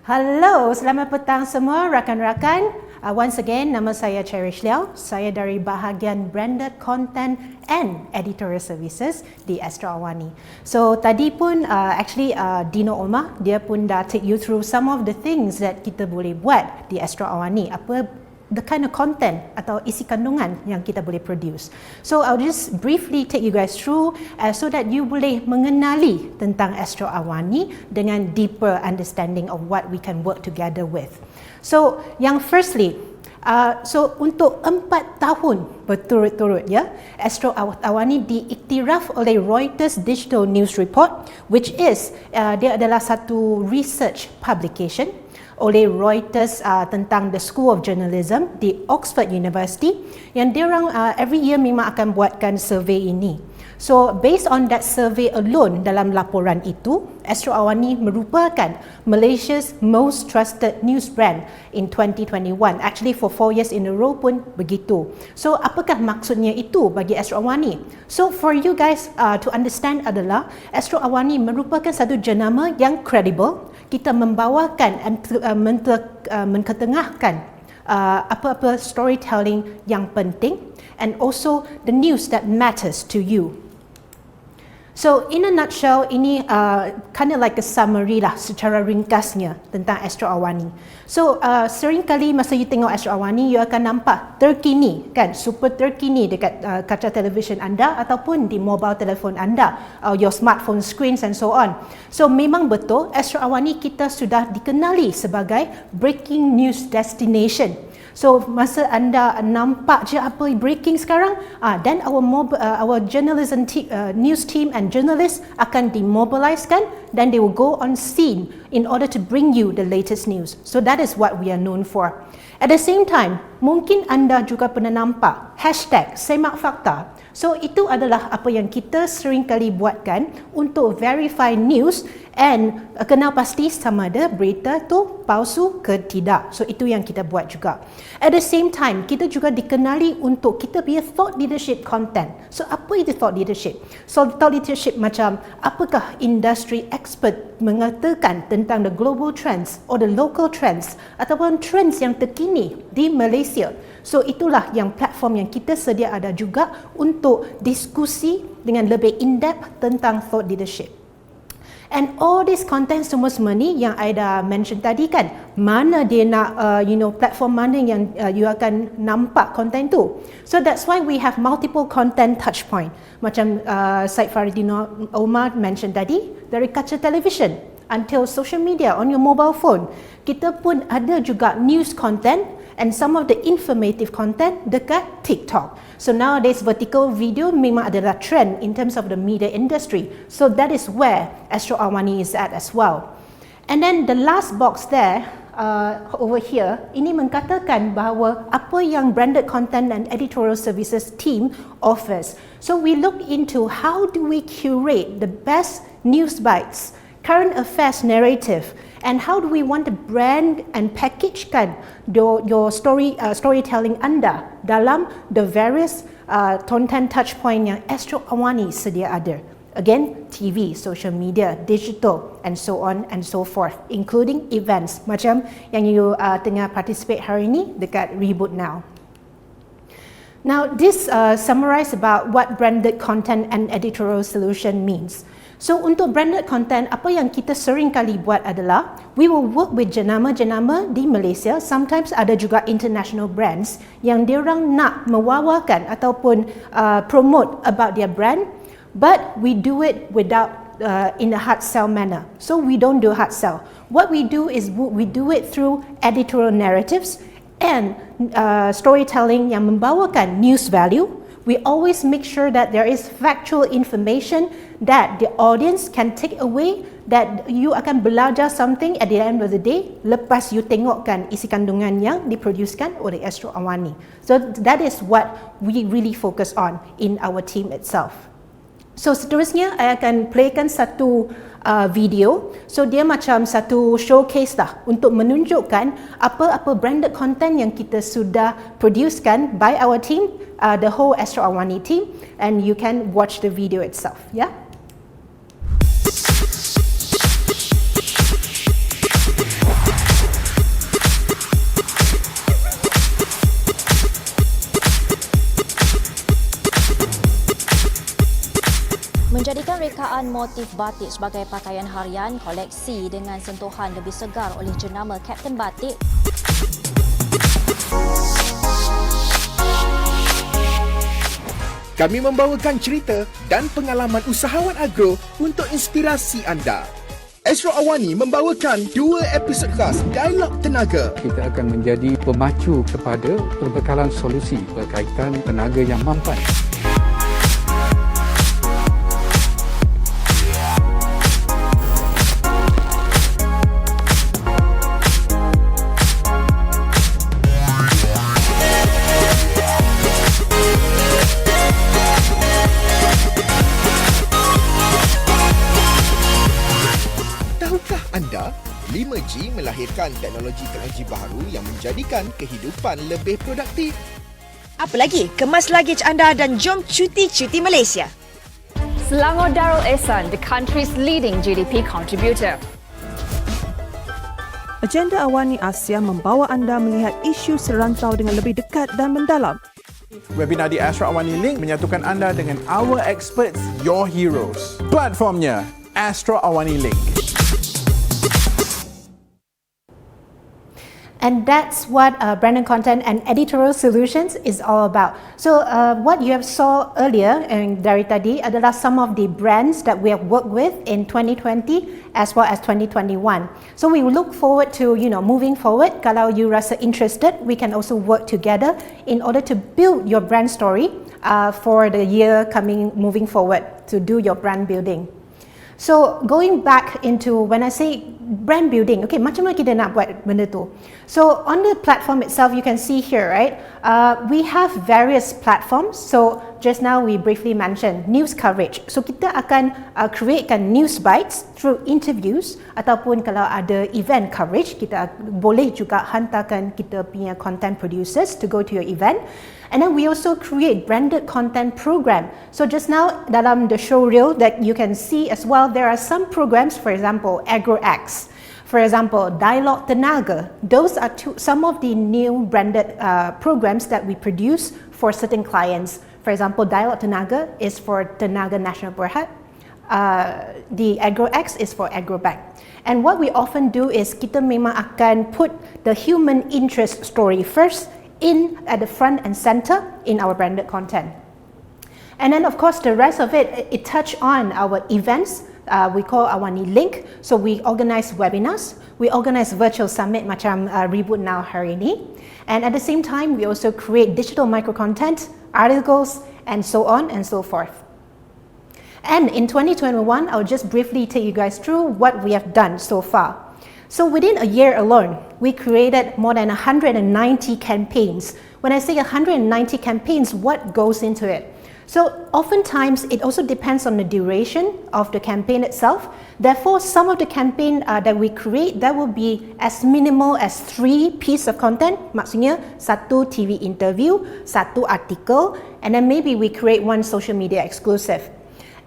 Hello, selamat petang semua rakan-rakan. Once again, nama saya Cherish Leow. Saya dari bahagian Branded Content and Editorial Services di Astro AWANI. So tadi pun Dino Omar, dia pun dah take you through some of the things that kita boleh buat di Astro AWANI. Apa the kind of content atau isi kandungan yang kita boleh produce. So I'll just briefly take you guys through so that you boleh mengenali tentang Astro AWANI dengan deeper understanding of what we can work together with. So yang firstly, so untuk 4 tahun berturut-turut ya, Astro AWANI diiktiraf oleh Reuters Digital News Report, which is dia adalah satu research publication oleh Reuters tentang the School of Journalism di Oxford University, yang diorang every year memang akan buatkan survey ini. So based on that survey alone, dalam laporan itu, Astro AWANI merupakan Malaysia's most trusted news brand in 2021. Actually for 4 years in a row pun begitu. So apakah maksudnya itu bagi Astro AWANI? So for you guys to understand adalah Astro AWANI merupakan satu jenama yang credible. Kita membawakan mengetengahkan apa-apa storytelling yang penting and also the news that matters to you. So in a nutshell, ini kind of like a summary lah secara ringkasnya tentang Astro AWANI. So seringkali masa you tengok Astro AWANI, you akan nampak terkini kan, super terkini dekat kaca televisyen anda ataupun di mobile telefon anda, your smartphone screens and so on. So memang betul, Astro AWANI kita sudah dikenali sebagai breaking news destination. So masa anda nampak je apa breaking sekarang, then our journalism news team and journalists akan demobilisekan, then they will go on scene in order to bring you the latest news. So that is what we are known for. At the same time, mungkin anda juga pernah nampak #semakfakta. So itu adalah apa yang kita seringkali buatkan untuk verify news and kenal pasti sama ada berita tu palsu ke tidak. So itu yang kita buat juga. At the same time, kita juga dikenali untuk kita punya thought leadership content. So apa itu thought leadership? So thought leadership macam apakah industry expert mengatakan tentang the global trends or the local trends ataupun trends yang terkini di Malaysia. So itulah yang platform yang kita sedia ada juga untuk diskusi dengan lebih in-depth tentang thought leadership. And all this content semua ni yang I dah mention tadi kan, mana dia nak platform mana yang you akan nampak content tu. So that's why we have multiple content touch point. Macam Syed Faridina Omar mention tadi, dari kaca television until social media on your mobile phone. Kita pun ada juga news content and some of the informative content dekat TikTok. So nowadays vertical video memang adalah trend in terms of the media industry. So that is where Astro AWANI is at as well. And then the last box there, over here, ini mengatakan bahawa apa yang branded content and editorial services team offers. So we look into how do we curate the best news bites, current affairs narrative, and how do we want to brand and packagekan your storytelling anda dalam the various content touch point yang Astro AWANI sedia ada. Again, TV, social media, digital, and so on and so forth, including events macam yang you tengah participate hari ini dekat Reboot Now. Now, this summarize about what branded content and editorial solution means. So untuk branded content, apa yang kita sering kali buat adalah we will work with jenama-jenama di Malaysia. Sometimes ada juga international brands yang diorang nak mewawarkan ataupun promote about their brand, but we do it without in a hard sell manner. So we don't do hard sell. What we do is we do it through editorial narratives and storytelling yang membawakan news value. We always make sure that there is factual information that the audience can take away, that you akan belajar something at the end of the day lepas you tengokkan isi kandungan yang diproducekan oleh Astro AWANI. So that is what we really focus on in our team itself. So seterusnya, I akan playkan satu video. So dia macam satu showcase lah untuk menunjukkan apa-apa branded content yang kita sudah producekan by our team, the whole Astro AWANI team, and you can watch the video itself. Yeah. motif batik sebagai pakaian harian koleksi dengan sentuhan lebih segar oleh jenama Kapten Batik. Kami membawakan cerita dan pengalaman usahawan agro untuk inspirasi anda. Astro AWANI membawakan 2 episod khas Dialog Tenaga. Kita akan menjadi pemacu kepada perbekalan solusi berkaitan tenaga yang mampan. Tahukah anda, 5G melahirkan teknologi baharu yang menjadikan kehidupan lebih produktif? Apa lagi? Kemas luggage anda dan jom cuti-cuti Malaysia. Selangor Darul Ehsan, the country's leading GDP contributor. Agenda Awani Asia membawa anda melihat isu serantau dengan lebih dekat dan mendalam. Webinar di Astro AWANI Link menyatukan anda dengan our experts, your heroes. Platformnya Astro AWANI Link. And that's what branded content and editorial solutions is all about. So what you have saw earlier dari tadi adalah some of the brands that we have worked with in 2020 as well as 2021. So we look forward to, moving forward. Kalau you rasa interested, we can also work together in order to build your brand story for the year moving forward to do your brand building. So going back into when I say brand building, okay, macam mana kita nak buat benda tu? So on the platform itself, you can see here, right? We have various platforms. So just now we briefly mentioned news coverage. So kita akan createkan news bites through interviews ataupun kalau ada event coverage, kita boleh juga hantarkan kita punya content producers to go to your event. And then we also create branded content program. So just now dalam the show reel that you can see as well, there are some programs, for example, AgroX, for example, Dialog Tenaga. Those are some of the new branded programs that we produce for certain clients. For example, Dialog Tenaga is for Tenaga Nasional Berhad. The AgroX is for AgroBank. And what we often do is kita memang akan put the human interest story first at the front and center in our branded content. And then of course the rest of it touch on our events. We call Awani Link. So we organize webinars, we organize virtual summit macam Reboot Now hari ini. And at the same time we also create digital micro content, articles and so on and so forth. And in 2021, I'll just briefly take you guys through what we have done so far. So within a year alone, we created more than 190 campaigns. When I say 190 campaigns, what goes into it? So oftentimes, it also depends on the duration of the campaign itself. Therefore, some of the campaign that we create, that will be as minimal as 3 pieces of content. Maksudnya, 1 TV interview, 1 artikel, and then maybe we create 1 social media exclusive.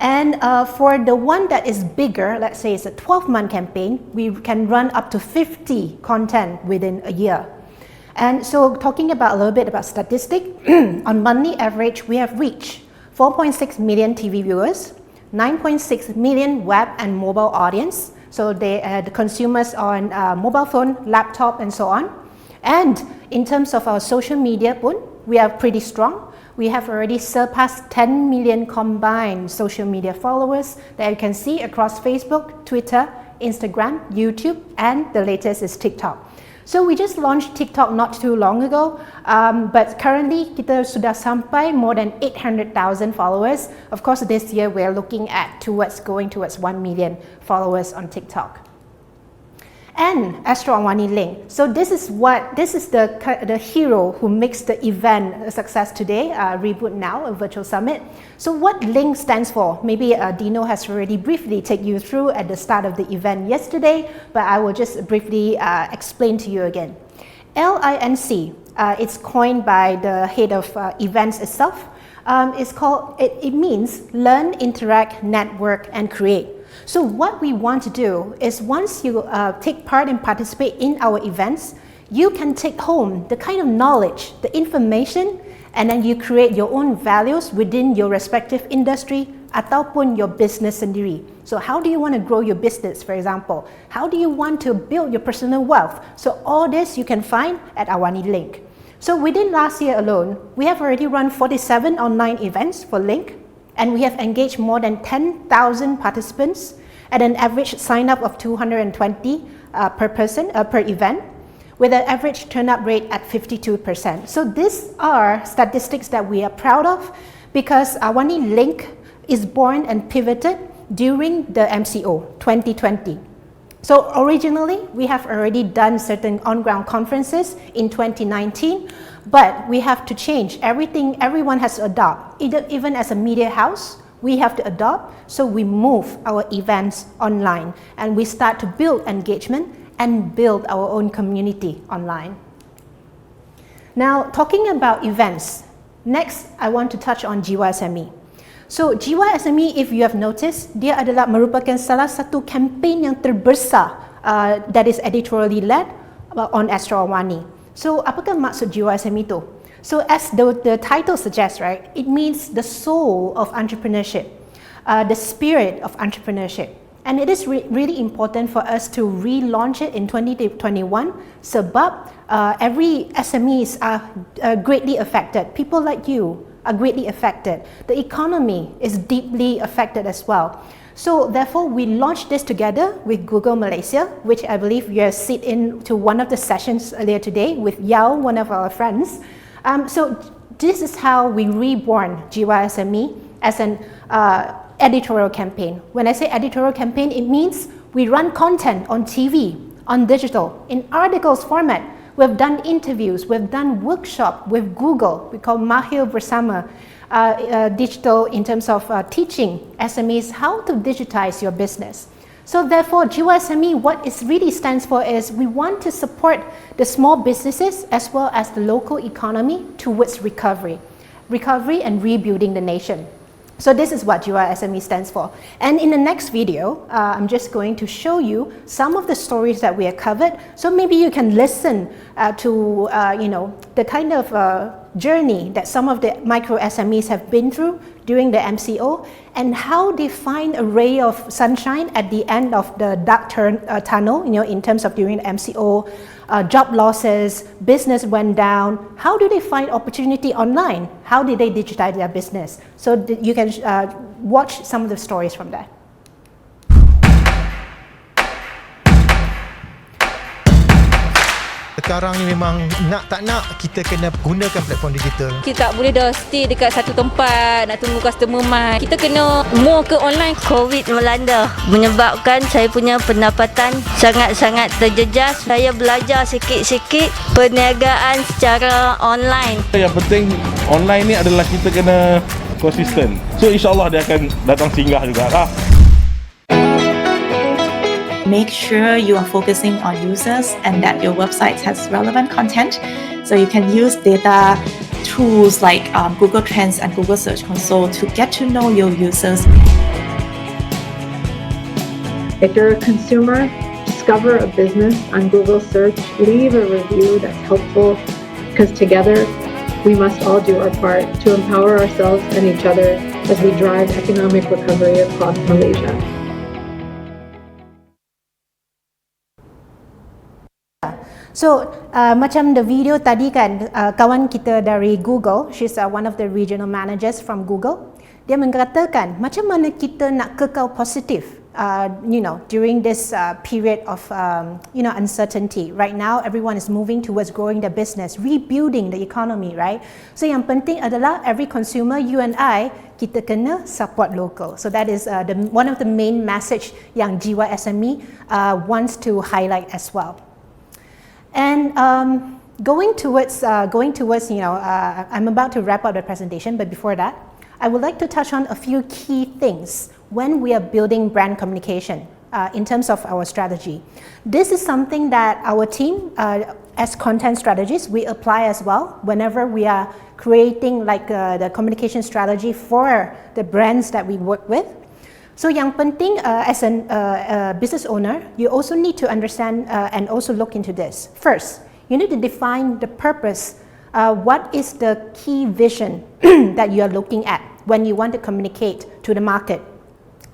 And for the one that is bigger, let's say it's a 12-month campaign, we can run up to 50 content within a year. And so talking about a little bit about statistic, on monthly average, we have reached 4.6 million TV viewers, 9.6 million web and mobile audience. So the consumers on mobile phone, laptop and so on. And in terms of our social media pun, we are pretty strong. We have already surpassed 10 million combined social media followers that you can see across Facebook, Twitter, Instagram, YouTube, and the latest is TikTok. So we just launched TikTok not too long ago, but currently kita sudah sampai more than 800,000 followers. Of course, this year we're looking at going towards 1 million followers on TikTok. And Astro AWANI Link. So this is the hero who makes the event a success today, Reboot Now, a virtual summit. So what Link stands for? Maybe Dino has already briefly taken you through at the start of the event yesterday, but I will just briefly explain to you again. LINC, it's coined by the head of events itself. It means learn, interact, network, and create. So what we want to do is once you take part and participate in our events, you can take home the kind of knowledge, the information, and then you create your own values within your respective industry ataupun your business sendiri. So how do you want to grow your business, for example? How do you want to build your personal wealth? So all this you can find at Awani Link. So within last year alone, we have already run 47 online events for Link, and we have engaged more than 10,000 participants at an average sign-up of 220 per person per event, with an average turn-up rate at 52%. So these are statistics that we are proud of because Awani Link is born and pivoted during the MCO 2020. So originally, we have already done certain on-ground conferences in 2019, but we have to change everything. Everyone has to adopt. Even as a media house, we have to adopt. So we move our events online and we start to build engagement and build our own community online. Now, talking about events, next I want to touch on Jiwa SME. So Jiwa SME, if you have noticed, dia adalah merupakan salah satu kempen yang terbesar that is editorially led on Astro AWANI. So apakah maksud Jiwa SME itu? So as the title suggests, right, it means the soul of entrepreneurship, the spirit of entrepreneurship. And it is really important for us to relaunch it in 2021 sebab every SMEs are greatly affected. People like you are greatly affected. The economy is deeply affected as well. So therefore, we launched this together with Google Malaysia, which I believe you have sit in to one of the sessions earlier today with Leow, one of our friends. So this is how we reborn Jiwa SME as an editorial campaign. When I say editorial campaign, it means we run content on TV, on digital, in articles format. We've done interviews, we've done workshop with Google, we call Mahir Bersama, digital in terms of teaching SMEs how to digitize your business. So therefore, Jiwa SME, what it really stands for is we want to support the small businesses as well as the local economy towards recovery and rebuilding the nation. So this is what Jiwa SME stands for. And in the next video, I'm just going to show you some of the stories that we have covered. So maybe you can listen to the kind of journey that some of the micro SMEs have been through during the MCO and how they find a ray of sunshine at the end of the dark tunnel, in terms of during the MCO, job losses, business went down. How do they find opportunity online? How did they digitize their business? So you can watch some of the stories from there. Sekarang ni memang nak tak nak kita kena gunakan platform digital. Kita tak boleh dah stay dekat satu tempat nak tunggu customer mai. Kita kena more ke online. COVID melanda menyebabkan saya punya pendapatan sangat-sangat terjejas. Saya belajar sikit-sikit perniagaan secara online. Yang penting online ni adalah kita kena konsisten. So insyaAllah dia akan datang singgah jugalah. Make sure you are focusing on users and that your website has relevant content. So you can use data tools like Google Trends and Google Search Console to get to know your users. If you're a consumer, discover a business on Google Search, leave a review that's helpful because together we must all do our part to empower ourselves and each other as we drive economic recovery across Malaysia. So macam the video tadi kan, kawan kita dari Google, she's one of the regional managers from Google, dia mengatakan macam mana kita nak kekal positif during this period of uncertainty. Right now everyone is moving towards growing their business, rebuilding the economy, right? So yang penting adalah every consumer, you and I, kita kena support local. So that is one of the main message yang Jiwa SME wants to highlight as well. And going towards, I'm about to wrap up the presentation, but before that, I would like to touch on a few key things when we are building brand communication in terms of our strategy. This is something that our team, as content strategists, we apply as well whenever we are creating the communication strategy for the brands that we work with. So yang penting as a business owner, you also need to understand and also look into this. First, you need to define the purpose. What is the key vision that you are looking at when you want to communicate to the market.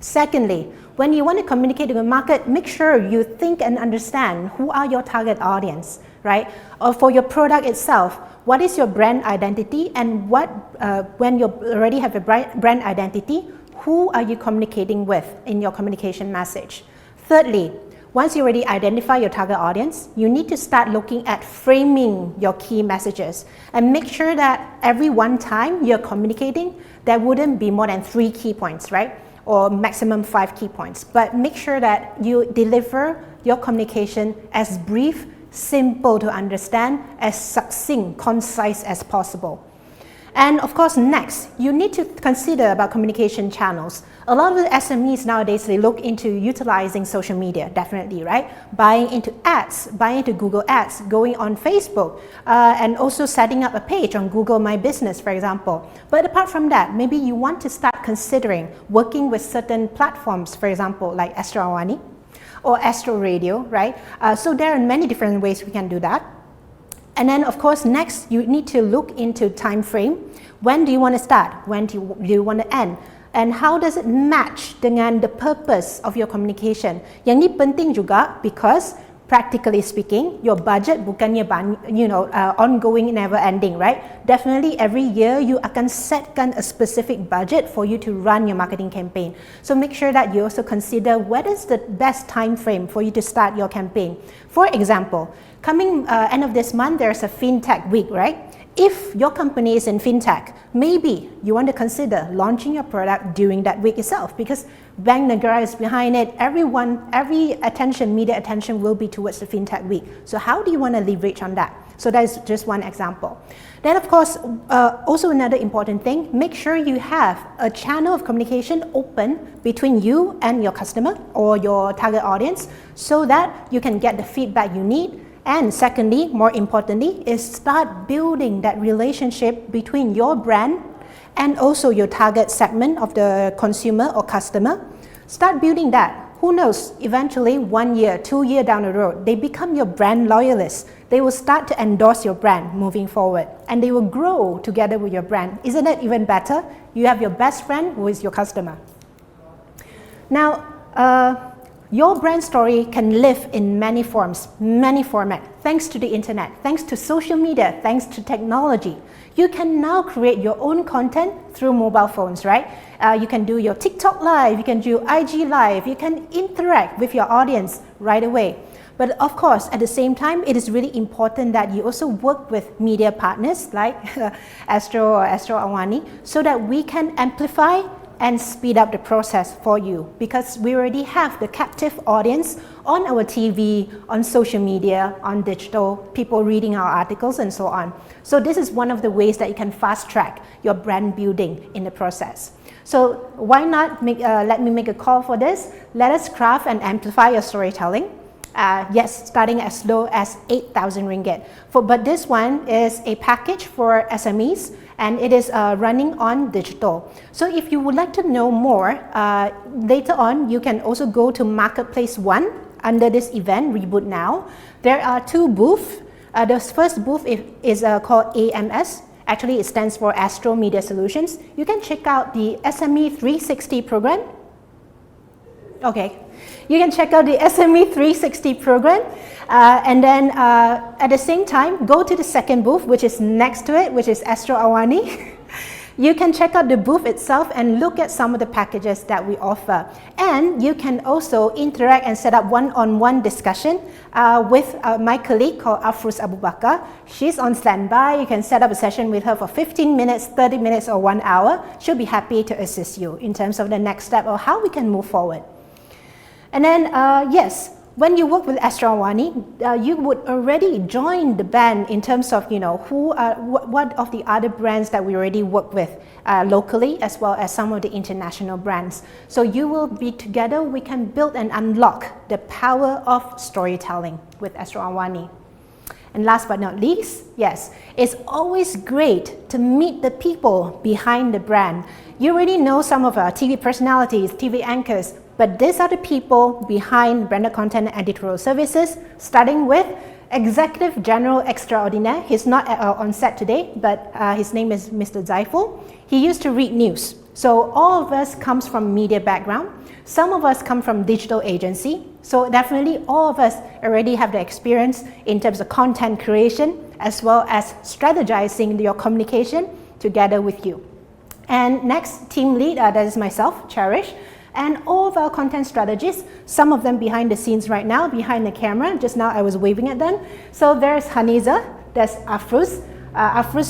Secondly, when you want to communicate to the market, make sure you think and understand who are your target audience, right? Or for your product itself, what is your brand identity, and when you already have a brand identity, who are you communicating with in your communication message? Thirdly, once you already identify your target audience, you need to start looking at framing your key messages and make sure that every one time you're communicating, there wouldn't be more than 3 key points, right? Or maximum 5 key points. But make sure that you deliver your communication as brief, simple to understand, as succinct, concise as possible. And of course, next, you need to consider about communication channels. A lot of the SMEs nowadays, they look into utilizing social media, definitely, right? Buying into ads, buying into Google Ads, going on Facebook, and also setting up a page on Google My Business, for example. But apart from that, maybe you want to start considering working with certain platforms, for example, like Astro AWANI or Astro Radio, right? So there are many different ways we can do that. And then, of course, next, you need to look into time frame. When do you want to start? When do you want to end? And how does it match dengan the purpose of your communication? Yang ni penting juga because practically speaking, your budget bukannya ongoing, never ending, right? Definitely every year you akan setkan a specific budget for you to run your marketing campaign. So make sure that you also consider what is the best time frame for you to start your campaign. For example, coming end of this month, there's a FinTech week, right? If your company is in FinTech, maybe you want to consider launching your product during that week itself because Bank Negara is behind it. Every media attention will be towards the FinTech week. So how do you want to leverage on that? So that is just one example. Then of course, also another important thing, make sure you have a channel of communication open between you and your customer or your target audience so that you can get the feedback you need. And secondly, more importantly, is start building that relationship between your brand and also your target segment of the consumer or customer. Start building that. Who knows, eventually 1 year, 2 years down the road, they become your brand loyalists. They will start to endorse your brand moving forward and they will grow together with your brand. Isn't it even better? You have your best friend who is your customer. Now, your brand story can live in many forms, many formats, thanks to the internet, thanks to social media, thanks to technology. You can now create your own content through mobile phones, right? You can do your TikTok live, you can do IG live, you can interact with your audience right away. But of course, at the same time, it is really important that you also work with media partners like Astro or Astro AWANI so that we can amplify and speed up the process for you because we already have the captive audience on our TV, on social media, on digital, people reading our articles and so on. So this is one of the ways that you can fast track your brand building in the process. So why not let me make a call for this? Let us craft and amplify your storytelling. Yes, starting as low as 8,000 ringgit. But this one is a package for SMEs and it is running on digital. So if you would like to know more, later on you can also go to Marketplace 1 under this event, Reboot Now. There are 2 booths. The first booth is called AMS. Actually, it stands for Astro Media Solutions. You can check out the SME 360 program. Okay. You can check out the SME 360 program and then at the same time go to the second booth which is next to it, which is Astro AWANI. You can check out the booth itself and look at some of the packages that we offer. And you can also interact and set up one-on-one discussion with my colleague called Afruz Abu Bakar. She's on standby. You can set up a session with her for 15 minutes, 30 minutes or 1 hour. She'll be happy to assist you in terms of the next step or how we can move forward. And then, yes, when you work with Astro AWANI, you would already join the band in terms of, what of the other brands that we already work with locally as well as some of the international brands. So you will be together, we can build and unlock the power of storytelling with Astro AWANI. And last but not least, yes, it's always great to meet the people behind the brand. You already know some of our TV personalities, TV anchors, but these are the people behind branded content and editorial services, starting with Executive General Extraordinaire. He's not on set today, but his name is Mr. Zaiful. He used to read news. So all of us comes from media background. Some of us come from digital agency. So definitely all of us already have the experience in terms of content creation as well as strategizing your communication together with you. And next, team lead, that is myself, Cherish, and all of our content strategists, some of them behind the scenes right now, behind the camera. Just now I was waving at them. So there's Haniza, there's Afruz,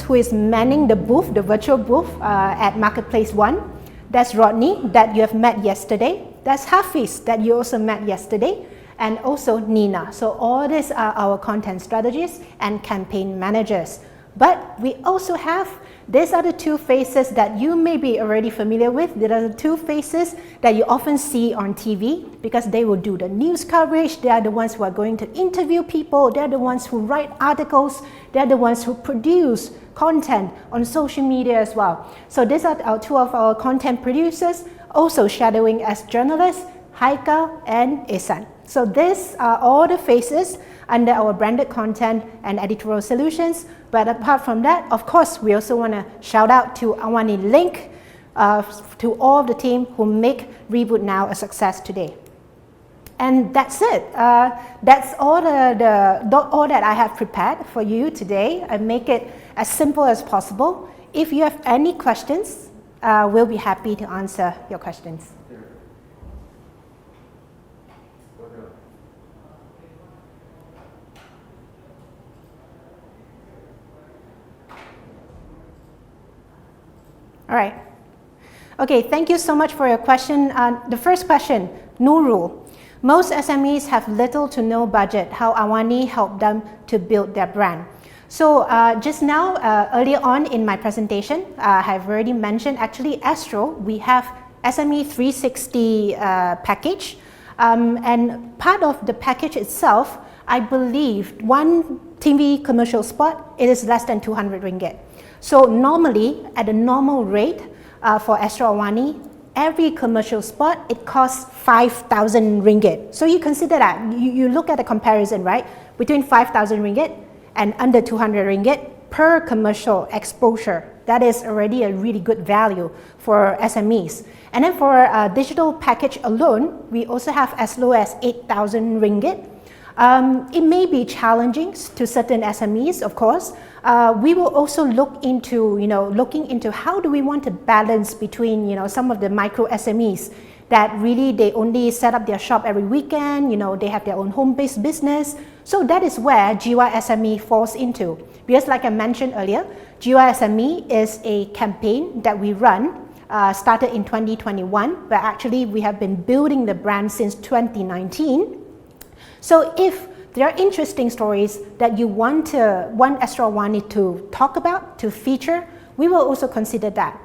who is manning the booth, the virtual booth at Marketplace 1. That's Rodney, that you have met yesterday. That's Hafiz, that you also met yesterday. And also Nina. So all these are our content strategists and campaign managers. But we also have, these are the two faces that you may be already familiar with. There are the two faces that you often see on TV because they will do the news coverage. They are the ones who are going to interview people. They're the ones who write articles. They're the ones who produce content on social media as well. So these are our two of our content producers, also shadowing as journalists, Haikal and Ihsan. So these are all the faces under our branded content and editorial solutions. But apart from that, of course, we also want to shout out to Awani Link, to all of the team who make Reboot Now a success today. And that's it. That's all all that I have prepared for you today. I make it as simple as possible. If you have any questions, we'll be happy to answer your questions. All right. Okay, thank you so much for your question. The first question, Nurul. Most SMEs have little to no budget. How Awani helped them to build their brand? So just now, earlier on in my presentation, I have already mentioned actually Astro, we have SME 360 package. And part of the package itself, I believe one TV commercial spot, it is less than 200 ringgit. So normally, at a normal rate for Astro Awani, every commercial spot, it costs 5,000 ringgit. So you consider that, you look at the comparison, right? Between 5,000 ringgit and under 200 ringgit per commercial exposure. That is already a really good value for SMEs. And then for a digital package alone, we also have as low as 8,000 ringgit. It may be challenging to certain SMEs, of course. We will also look into, looking into how do we want to balance between, some of the micro SMEs that really they only set up their shop every weekend, they have their own home-based business. So that is where Jiwa SME falls into. Because like I mentioned earlier, Jiwa SME is a campaign that we run, started in 2021, but actually we have been building the brand since 2019. So if there are interesting stories that you want Astro Awani to talk about, to feature, we will also consider that.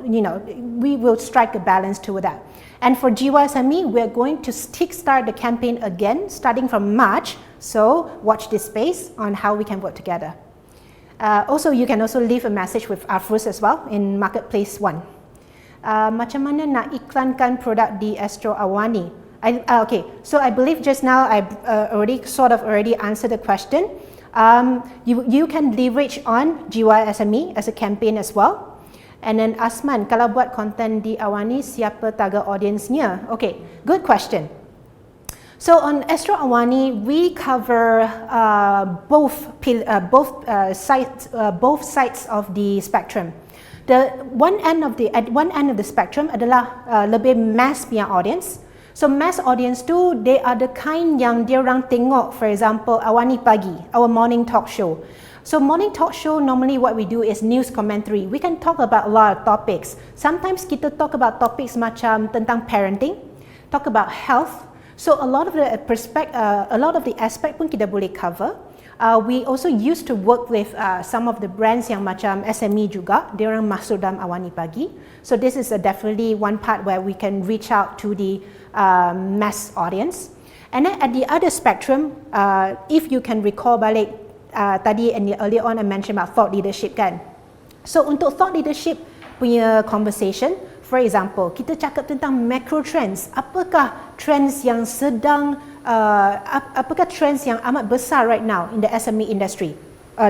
We will strike a balance to that. And for Jiwa SME, we're going to kickstart the campaign again, starting from March. So watch this space on how we can work together. Also, you can also leave a message with Afruz as well in Marketplace 1. Macam mana nak iklankan produk di Astro Awani? Okay, so I believe just now I already answered the question. You can leverage on Jiwa SME as a campaign as well. And then Asman, kalau buat konten di Awani, siapa target audience-nya? Okay, good question. So on Astro Awani, we cover both sides of the spectrum. At one end of the spectrum adalah lebih mass punya audience. So mass audience tu, they are the kind yang dia orang tengok, for example, Awani Pagi, our morning talk show. So morning talk show, normally what we do is news commentary. We can talk about a lot of topics. Sometimes kita talk about topics macam tentang parenting, talk about health. So a lot of the aspect pun kita boleh cover. We also used to work with some of the brands yang macam SME juga. Dia orang masuk dalam Awani Pagi. So this is definitely one part where we can reach out to the mass audience. And then at the other spectrum, if you can recall balik tadi earlier on I mentioned about thought leadership kan. So untuk thought leadership punya conversation, for example, kita cakap tentang macro trends. Apakah trends yang sedang apakah trends yang amat besar right now in the SME industry?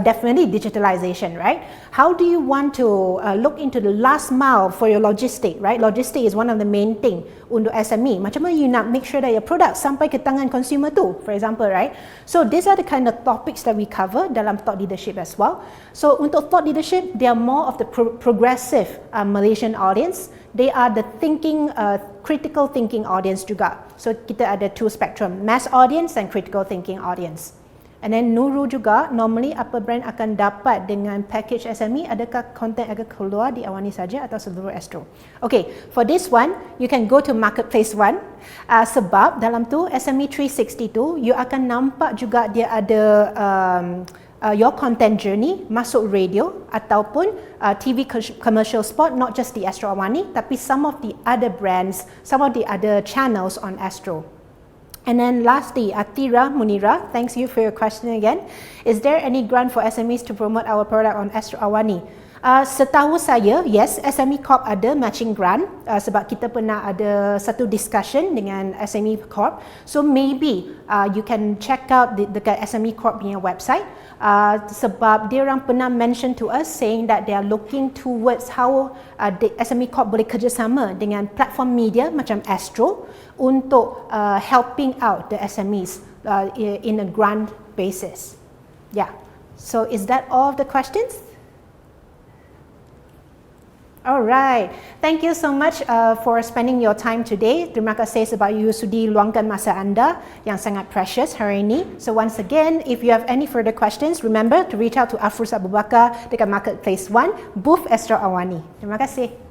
definitely digitalization, right? How do you want to look into the last mile for your logistic, right? Logistic is one of the main thing untuk SME. Macam mana you nak make sure that your product sampai ke tangan consumer tu, for example, right? So these are the kind of topics that we cover dalam thought leadership as well. So untuk thought leadership, they are more of the progressive Malaysian audience. They are the thinking, critical thinking audience juga. So kita ada two spectrum, mass audience and critical thinking audience. And then Nurul juga, normally apa brand akan dapat dengan package SME? Adakah konten akan keluar di Awani saja atau seluruh Astro? Okay, for this one, you can go to Marketplace One. Sebab dalam tu SME 360 tu, you akan nampak juga dia ada your content journey masuk radio ataupun TV commercial spot, not just the Astro Awani, tapi some of the other brands, some of the other channels on Astro. And then lastly, Atira Munira, thanks you for your question again. Is there any grant for SMEs to promote our product on Astro Awani? Setahu saya, yes, SME Corp ada matching grant sebab kita pernah ada satu discussion dengan SME Corp. So maybe you can check out dekat SME Corp punya website sebab dia orang pernah mention to us saying that they are looking towards how the SME Corp boleh kerjasama dengan platform media macam Astro untuk helping out the SMEs in a grant basis. Yeah. So is that all of the questions? Alright, thank you so much for spending your time today. Terima kasih sebab you sudi luangkan masa anda yang sangat precious hari ini. So once again, if you have any further questions, remember to reach out to Afrus Abu Bakar dekat Marketplace One, booth Astro Awani. Terima kasih.